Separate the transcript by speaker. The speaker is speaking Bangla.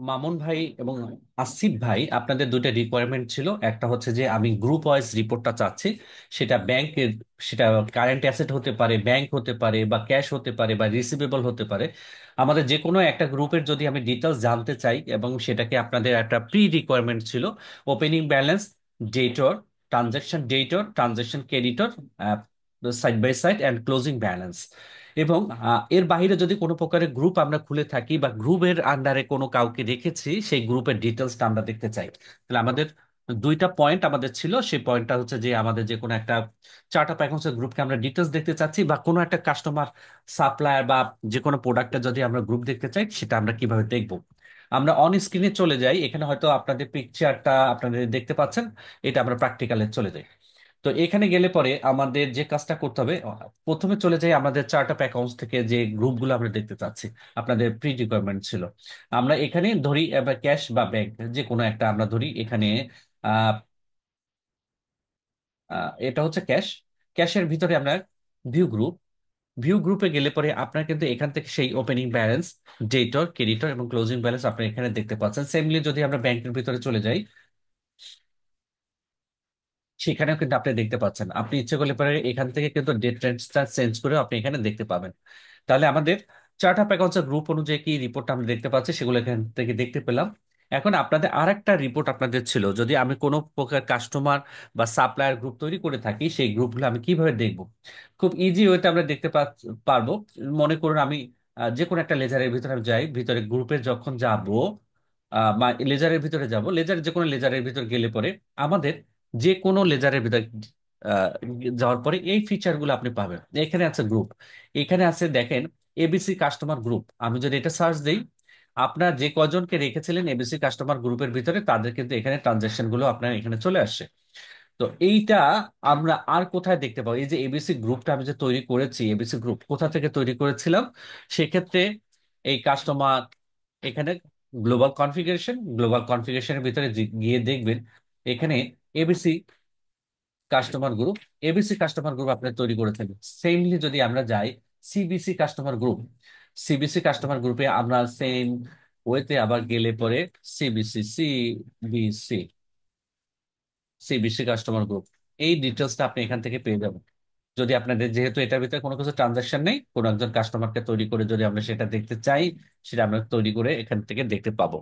Speaker 1: মামুন ভাই এবং আসিফ ভাই, আপনাদের দুইটা রিকোয়ারমেন্ট ছিল। একটা হচ্ছে যে আমি গ্রুপ ওয়াইজ রিপোর্টটা চাচ্ছি। সেটা ব্যাংকের, সেটা কারেন্ট অ্যাসেট হতে পারে, ব্যাংক হতে পারে, বা ক্যাশ হতে পারে, বা রিসিভেবল হতে পারে। আমাদের যে কোনো একটা গ্রুপের যদি আমি ডিটেলস জানতে চাই, এবং সেটাকে আপনাদের একটা প্রি রিকোয়ারমেন্ট ছিল opening balance, debtor, transaction debtor, transaction creditor, side by side and closing balance. এবং এর বাইরে যদি কোনো প্রকারের গ্রুপ আমরা খুলে থাকি বা গ্রুপের আন্ডারে কোনো কাউকে রেখেছি, সেই গ্রুপের ডিটেলসটা আমরা দেখতে চাই। তাহলে আমাদের দুইটা পয়েন্ট আমাদের ছিল। সেই পয়েন্টটা হচ্ছে যে আমাদের যে কোনো একটা চার্ট অফ অ্যাকাউন্টসের গ্রুপকে আমরা ডিটেলস দেখতে চাচ্ছি, বা কোনো একটা কাস্টমার, সাপ্লায়ার, বা যে কোনো প্রোডাক্টের যদি আমরা গ্রুপ দেখতে চাই, সেটা আমরা কিভাবে দেখব। আমরা অন স্ক্রিনে চলে যাই। এখানে হয়তো আপনাদের পিকচারটা আপনাদের দেখতে পাচ্ছেন। এটা আমরা প্র্যাকটিক্যালে চলে যাই। তো এখানে গেলে পরে আমাদের যে কাজটা করতে হবে, প্রথমে চলে যাই আমাদের চার্ট অফ অ্যাকাউন্টস থেকে যে গ্রুপগুলো আমরা দেখতে চাচ্ছি। আপনাদের প্রি রিকোয়ারমেন্ট ছিল, আমরা এখানে ধরি এবার ক্যাশ বা ব্যাংক, যে কোনো একটা আমরা ধরি এখানে। আহ, এটা হচ্ছে ক্যাশ। ক্যাশের ভিতরে আমরা ভিউ গ্রুপ। ভিউ গ্রুপে গেলে পরে আপনার কিন্তু এখান থেকে সেই ওপেনিং ব্যালেন্স, ডেটর, ক্রেডিটর এবং ক্লোজিং ব্যালেন্স আপনি এখানে দেখতে পাচ্ছেন। সেমলি যদি আমরা ব্যাংকের ভিতরে চলে যাই, সেখানেও কিন্তু আপনি দেখতে পাচ্ছেন। আপনি ইচ্ছে করলে পরে এখান থেকে কিন্তু ডেট রেঞ্জটা চেঞ্জ করে আপনি এখানে দেখতে পাবেন। তাহলে আমাদের চার্ট অফ অ্যাকাউন্টস গ্রুপ অনুযায়ী কি রিপোর্টটা আমরা দেখতে পাচ্ছি, সেগুলো এখান থেকে দেখতে পেলাম। এখন আপনাদের আর একটা রিপোর্ট আপনাদের ছিল, যদি আমি কোনো প্রকার কাস্টমার বা সাপ্লায়ার গ্রুপ তৈরি করে থাকি, সেই গ্রুপগুলো আমি কিভাবে দেখব। খুব ইজি ওয়েতে আমরা দেখতে পারবো। মনে করুন আমি যে কোনো একটা লেজারের ভিতরে আমি যাই, ভিতরে গ্রুপে যখন যাব, লেজারের ভিতরে যাব, যে কোনো লেজারের ভিতরে গেলে পরে আমাদের যে কোনো লেজারের ভিতরে আহ, যাওয়ার পরে এই ফিচার গুলো আপনি পাবেন। এখানে আছে গ্রুপ, এখানে আছে দেখেন এবিসি কাস্টমার গ্রুপ। আমি যদি এটা সার্চ দিই, আপনার যে কজনকে রেখেছিলেন এবিসি কাস্টমার গ্রুপের ভিতরে, তাদের কিন্তু এখানে ট্রানজাকশন গুলো আপনার এখানে চলে আসছে। তো এইটা আমরা আর কোথায় দেখতে পাবো? এই যে এবিসি গ্রুপটা আমি যে তৈরি করেছি, এবিসি গ্রুপ কোথা থেকে তৈরি করেছিলাম, সেক্ষেত্রে এই কাস্টমার, এখানে গ্লোবাল কনফিগারেশনের ভিতরে গিয়ে দেখবেন এখানে এবিসি কাস্টমার গ্রুপ আপনি তৈরি করেছেন। সেমলি যদি আমরা যাই CBC customer group, CBC customer গ্রুপে আমরা সেম ওয়েতে আবার গেলে পরে CBC CBC CBC customer group, এই ডিটেলসটা আপনি এখান থেকে পেয়ে যাবেন। যদি আপনাদের, যেহেতু এটার ভিতরে কোনো কিছু ট্রানজাকশন নেই, কোনো একজন কাস্টমারকে তৈরি করে যদি আমরা সেটা দেখতে চাই, সেটা আমরা তৈরি করে এখান থেকে দেখতে পাবো।